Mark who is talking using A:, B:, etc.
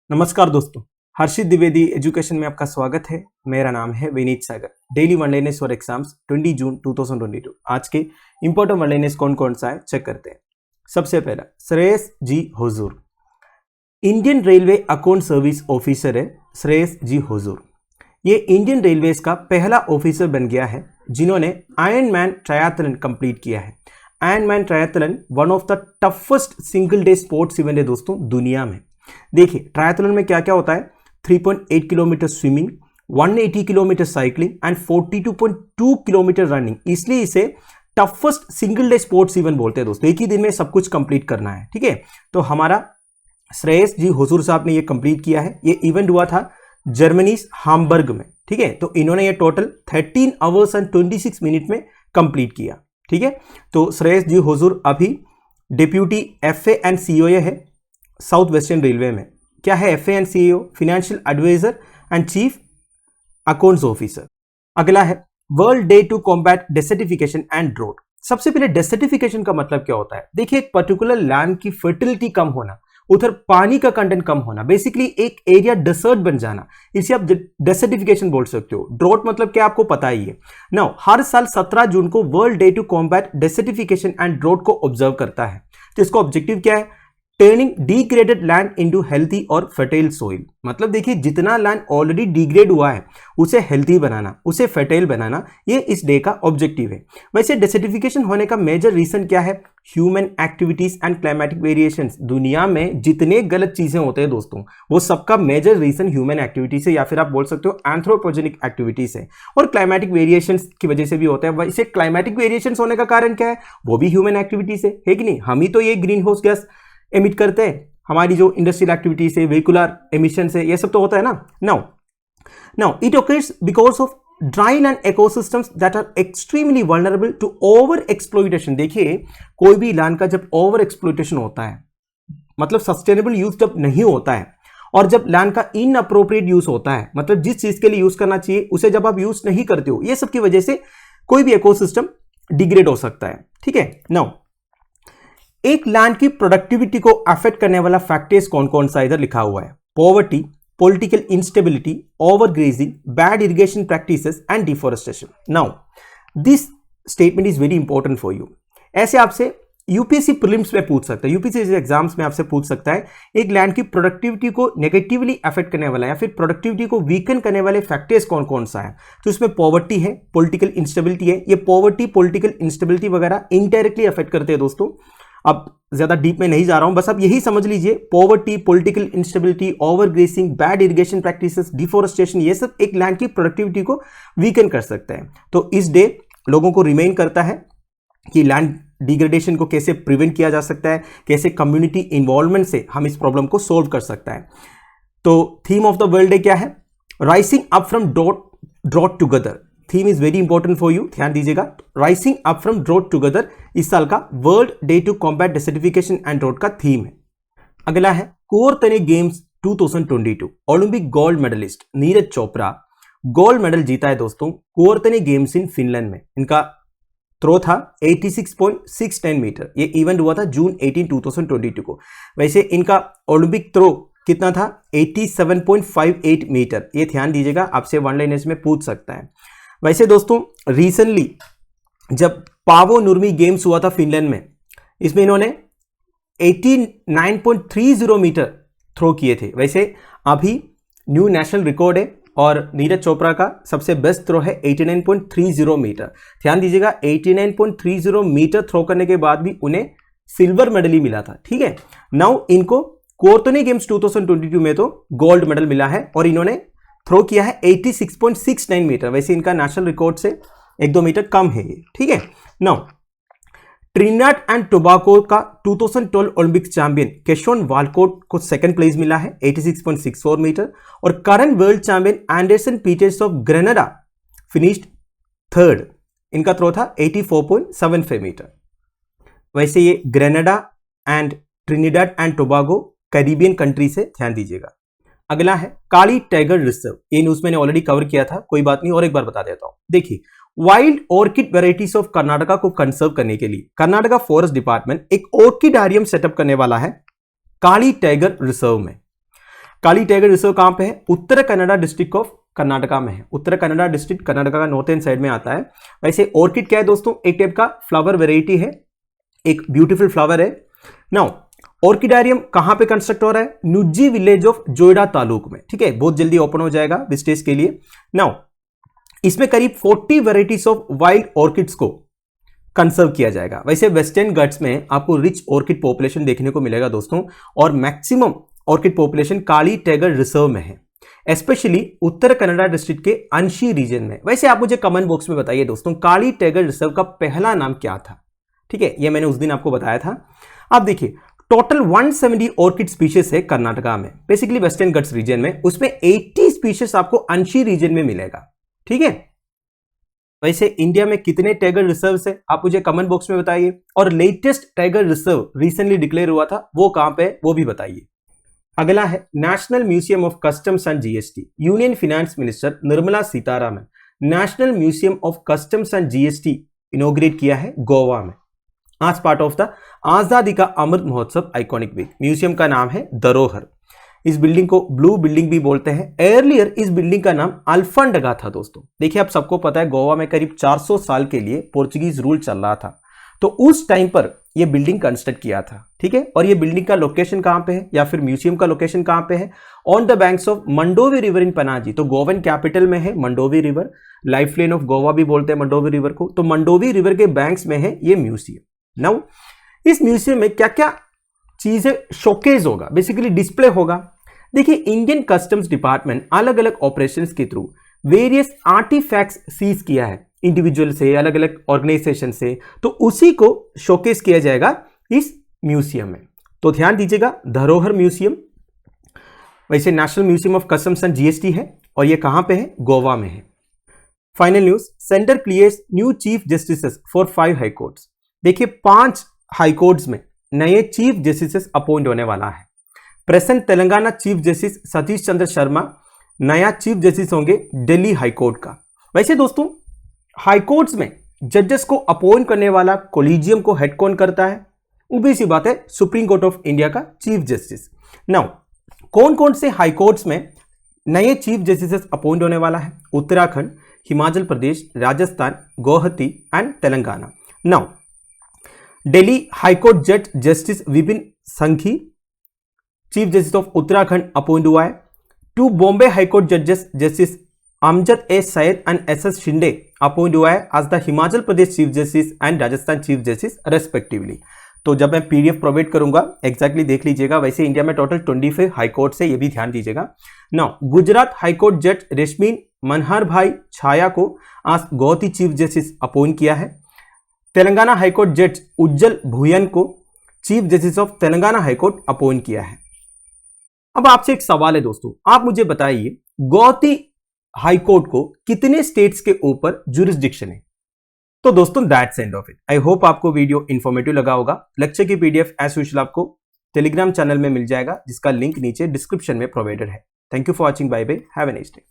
A: नमस्कार दोस्तों, हर्षित द्विवेदी एजुकेशन में आपका स्वागत है। मेरा नाम है विनीत सागर। डेली वनलाइनर्स फॉर एग्जाम्स 20 जून 2022। आज के इंपॉर्टेंट वनलाइनर्स कौन कौन सा है चेक करते हैं। सबसे पहला श्रेयस जी हुजूर, Indian railway account service officer है। श्रेयस जी हुजूर ये इंडियन रेलवेज का पहला ऑफिसर बन गया है जिन्होंने आयरन मैन ट्रायथलन कंप्लीट किया है। Iron man triathlon one of the toughest single day sports event है दोस्तों दुनिया में। देखिए ट्रायथलन में क्या क्या होता है, 3.8 kilometre swimming, 180 kilometre cycling and 42.2 kilometre running. इसलिए इसे toughest single day sports event बोलते हैं दोस्तों। एक ही दिन में सब कुछ कंप्लीट करना है, ठीक है। तो हमारा श्रेयस जी हुजूर साहब ने ये कंप्लीट किया है। ये इवेंट हुआ था जर्मनी हामबर्ग में, ठीक है। तो इन्होंने ये टोटल 13 आवर्स एंड 26 मिनट में कंप्लीट किया, ठीक है। तो श्रेयस जी हुजूर अभी डिप्यूटी एफए एंड सीओए है साउथ वेस्टर्न रेलवे में। क्या है FA and CEO? Financial adviser and chief accounts officer. अगला है world day to combat desertification and drought. सबसे पहले डेसर्टिफिकेशन का मतलब क्या होता है? देखिए एक पर्टिकुलर लैंड की फर्टिलिटी कम होना, उधर पानी का कंटेंट कम होना, बेसिकली एक एरिया डेसर्ट बन जाना, इसे आप डेसर्टिफिकेशन बोल सकते हो। ड्रॉट मतलब क्या आपको पता ही है। नाउ हर साल 17 जून को world day to combat desertification and drought को ऑब्जर्व करता है। तो इसका ऑब्जेक्टिव क्या है? Turning degraded land into healthy और फर्टाइल सोइल। मतलब देखिए जितना लैंड ऑलरेडी डिग्रेड हुआ है उसे हेल्थी बनाना, उसे फर्टाइल बनाना, ये इस डे का ऑब्जेक्टिव है। वैसे डेसर्टिफिकेशन होने का मेजर रीजन क्या है? Human activities and climatic variations. दुनिया में जितने गलत चीजें होते हैं दोस्तों वो सबका मेजर रीजन ह्यूमन एक्टिविटीज है, या फिर आप बोल सकते हो एंथ्रोपोजेनिक एक्टिविटीज है, और क्लाइमेटिक वेरिएशंस की वजह से भी होता है। वैसे क्लाइमेटिक वेरिएशंस होने का कारण क्या है? वो भी ह्यूमन एक्टिविटीज है कि नहीं? हम ही तो ये ग्रीन हाउस गैस एमिट करते हैं। हमारी जो इंडस्ट्रियल एक्टिविटीज है, व्हीकुलर एमिशन से, ये सब तो होता है ना। Now it occurs because of dry land ecosystems that are extremely vulnerable to over exploitation. देखिए कोई भी लैंड का जब ओवर एक्सप्लॉइटेशन होता है, मतलब सस्टेनेबल यूज जब नहीं होता है, और जब लैंड का इनअप्रोप्रिएट यूज होता है, मतलब जिस चीज के लिए यूज करना चाहिए उसे जब आप यूज नहीं करते हो, ये सब की वजह से कोई भी इकोसिस्टम डिग्रेड हो सकता है, ठीक है। नाउ एक लैंड की प्रोडक्टिविटी को अफेक्ट करने वाला फैक्टर्स कौन कौन सा इधर लिखा हुआ है? Poverty, political instability, overgrazing, bad irrigation practices and deforestation. Now this statement is very important for you. ऐसे आपसे यूपीएससी प्रीलिम्स में पूछ सकता है, यूपीएससी एग्जाम्स में आपसे पूछ सकता है एक लैंड की प्रोडक्टिविटी को नेगेटिवली अफेक्ट करने वाला या फिर प्रोडक्टिविटी को वीकन करने वाले फैक्टर्स कौन कौन सा है। तो इसमें पॉवर्टी है, पॉलिटिकल इंस्टेबिलिटी है। ये पॉवर्टी, पॉलिटिकल इंस्टेबिलिटी वगैरह इनडायरेक्टली अफेक्ट करते हैं दोस्तों। अब ज्यादा डीप में नहीं जा रहा हूं, बस आप यही समझ लीजिए poverty, political instability, overgrazing, bad irrigation practices, deforestation, ये सब एक लैंड की प्रोडक्टिविटी को वीकन कर सकते हैं। तो इस डे लोगों को रिमेन करता है कि लैंड डिग्रेडेशन को कैसे प्रिवेंट किया जा सकता है, कैसे कम्युनिटी इन्वॉल्वमेंट से हम इस प्रॉब्लम को सोल्व कर सकता है। तो theme of the world day क्या है? Rising up from drought together. Theme is very important for you, ध्यान दीजिएगा। Rising up from drought together इस साल का world day to combat desertification and drought का थीम है। अगला है Kuortane games 2022। Olympic gold medallist Neeraj Chopra gold medal जीता है दोस्तों कुओर्तने गेम्स इन फिनलैंड में। इनका थ्रो था 86.610 मीटर। ये इवेंट हुआ था जून 18, 2022 को। वैसे इनका ओलंपिक थ्रो कितना था? 87.58 मीटर। ये ध्यान दीजिएगा, आपसे वन लाइनर्स में पूछ सकता है। वैसे दोस्तों रिसेंटली जब पावो नुर्मी गेम्स हुआ था फिनलैंड में, इसमें इन्होंने 89.30 मीटर थ्रो किए थे। वैसे अभी न्यू नेशनल रिकॉर्ड है और नीरज चोपड़ा का सबसे बेस्ट थ्रो है 89.30 मीटर। ध्यान दीजिएगा 89.30 मीटर थ्रो करने के बाद भी उन्हें सिल्वर मेडल ही मिला था, ठीक है। नाउ इनको कुओर्तने गेम्स 2022 में तो गोल्ड मेडल मिला है और इन्होंने थ्रो किया है 86.69 मीटर। वैसे इनका नेशनल रिकॉर्ड से 1-2 मीटर कम है ये, ठीक है। नाउ ट्रिनिडाड एंड टोबागो का 2012 ओलंपिक चैंपियन केशोन वालकोट को सेकंड प्लेस मिला है 86.64 मीटर, और current world champion Anderson Peters of Grenada finished third. इनका थ्रो था 84.75 मीटर। वैसे ये Grenada and Trinidad and Tobago Caribbean country से, ध्यान दीजिएगा। अगला है काली टाइगर रिजर्व। ये न्यूज मैंने ऑलरेडी कवर किया था, कोई बात नहीं, और एक बार बता देता हूं। देखिए wild orchid varieties of Karnataka को कंजर्व करने के लिए कर्नाटका फॉरेस्ट डिपार्टमेंट एक ऑर्किडारियम सेटअप करने वाला है काली टाइगर रिजर्व में। काली टाइगर रिजर्व कहां पे है? उत्तर कन्नड़ा डिस्ट्रिक्ट ऑफ कर्नाटका में है। उत्तर कन्नड़ा डिस्ट्रिक्ट कर्नाटका का नॉर्थन साइड में आता है। वैसे ऑर्किड क्या है दोस्तों? एक टाइप का फ्लावर वेराइटी है, एक ब्यूटीफुल फ्लावर है। नाउ ऑर्किडारियम कहां पे कंस्ट्रक्ट हो रहा है? नुज्जी विलेज ऑफ जोइडा तालुक में, ठीक है, बहुत जल्दी ओपन हो जाएगा विजिटर्स के लिए। नाउ इसमें करीब 40 वेराइटीज ऑफ वाइल्ड ऑर्किड्स को कंजर्व किया जाएगा। वैसे वेस्टर्न घाट्स में आपको रिच ऑर्किड पॉपुलेशन देखने को मिलेगा दोस्तों, और मैक्सिमम ऑर्किड पॉपुलेशन काली टाइगर रिजर्व में है, स्पेशली उत्तर कन्नड़ा डिस्ट्रिक्ट के अंशी रीजन में। वैसे आप मुझे कमेंट बॉक्स में बताइए दोस्तों, काली टाइगर रिजर्व का पहला नाम क्या था? ठीक है, ये मैंने उस दिन आपको बताया था। अब देखिए, टोटल 170 ऑर्किड स्पीशीज है कर्नाटका में, बेसिकली वेस्टर्न घाट्स रीजन में। उसमें 80 स्पीशीज आपको अंशी रीजन में मिलेगा, ठीक है। वैसे इंडिया में कितने टाइगर रिजर्व्स है आप मुझे कमेंट बॉक्स में बताइए, और latest tiger reserve recently declare हुआ था वो कहां पे है वो भी बताइए। अगला है national museum of customs and GST. Union finance minister Nirmala Sitharaman national museum of customs and GST inaugurate किया है गोवा में, आज पार्ट ऑफ द आजादी का Amrit Mahotsav iconic week. Museum का नाम है धरोहर। इस बिल्डिंग को ब्लू बिल्डिंग भी बोलते हैं। एर्लियर इस बिल्डिंग का नाम अल्फांडगा था दोस्तों। देखिए, आप सबको पता है गोवा में करीब 400 साल के लिए पोर्चुगीज रूल चल रहा था, तो उस टाइम पर यह बिल्डिंग कंस्ट्रक्ट किया था, ठीक है। और ये बिल्डिंग का लोकेशन कहां पे है, या फिर म्यूजियम का लोकेशन कहां पे है? On the banks of Mandovi river in Panaji. तो गोवन कैपिटल में है Mandovi river, life lane of Goa भी बोलते हैं मंडोवी रिवर को। तो मंडोवी रिवर के बैंक्स में है ये म्यूजियम। नाउ इस म्यूजियम में क्या क्या चीजें शोकेज होगा, बेसिकली डिस्प्ले होगा। देखिए, इंडियन कस्टम्स डिपार्टमेंट अलग अलग ऑपरेशंस के थ्रू वेरियस आर्टिफैक्ट्स सीज किया है, इंडिविजुअल से, अलग अलग ऑर्गेनाइजेशन से, तो उसी को शोकेस किया जाएगा इस म्यूजियम में। तो ध्यान दीजिएगा, धरोहर म्यूजियम। वैसे national museum of customs and GST है, और ये कहां पे है? गोवा में है। Final news, centre clears new chief justice for 5 high courts. देखिए, 5 हाई कोर्ट्स में नए चीफ जस्टिस अपॉइंट होने वाला है। Present Telangana chief justice Satish Chandra Sharma नया चीफ जस्टिस होंगे दिल्ली हाईकोर्ट का। वैसे दोस्तों, हाईकोर्ट्स में जजेस को अपॉइंट करने वाला कोलिजियम को हेड कौन करता है? उबी सी बात है, सुप्रीम कोर्ट ऑफ इंडिया का चीफ जस्टिस। नाउ कौन कौन से हाईकोर्ट्स में नए चीफ जस्टिस अपॉइंट होने वाला है? Uttarakhand, Himachal Pradesh, Rajasthan, Guwahati and Telangana. Now Delhi high court जज justice Vipin Sanghi chief justice of Uttarakhand appoint हुआ है। 2 बॉम्बे हाईकोर्ट जजेस justice Amjad A Sayed and S Shinde appoint हुआ है as the Himachal Pradesh chief justice and Rajasthan chief justice respectively. तो जब मैं पीडीएफ प्रोवाइड करूंगा एग्जैक्टली देख लीजिएगा। वैसे इंडिया में टोटल 25 हाईकोर्ट से, ये भी ध्यान दीजिएगा। नाउ गुजरात हाईकोर्ट जज रेशमीन मनहर भाई छाया को आज गुवाहाटी चीफ जस्टिस अपॉइंट किया है। तेलंगाना हाईकोर्ट जज उज्जल भुयन को chief justice of Telangana high court appoint किया है। अब आपसे एक सवाल है दोस्तों, आप मुझे बताइए गुवाहाटी हाईकोर्ट को कितने स्टेट्स के ऊपर जुरिस्डिक्शन है? तो दोस्तों that's end of it. I hope आपको वीडियो इंफॉर्मेटिव लगा होगा। लेक्चर की पीडीएफ एज यूजुअल आपको टेलीग्राम चैनल में मिल जाएगा, जिसका लिंक नीचे डिस्क्रिप्शन में प्रोवाइडेड है। Thank you for watching, bye bye, have a nice day.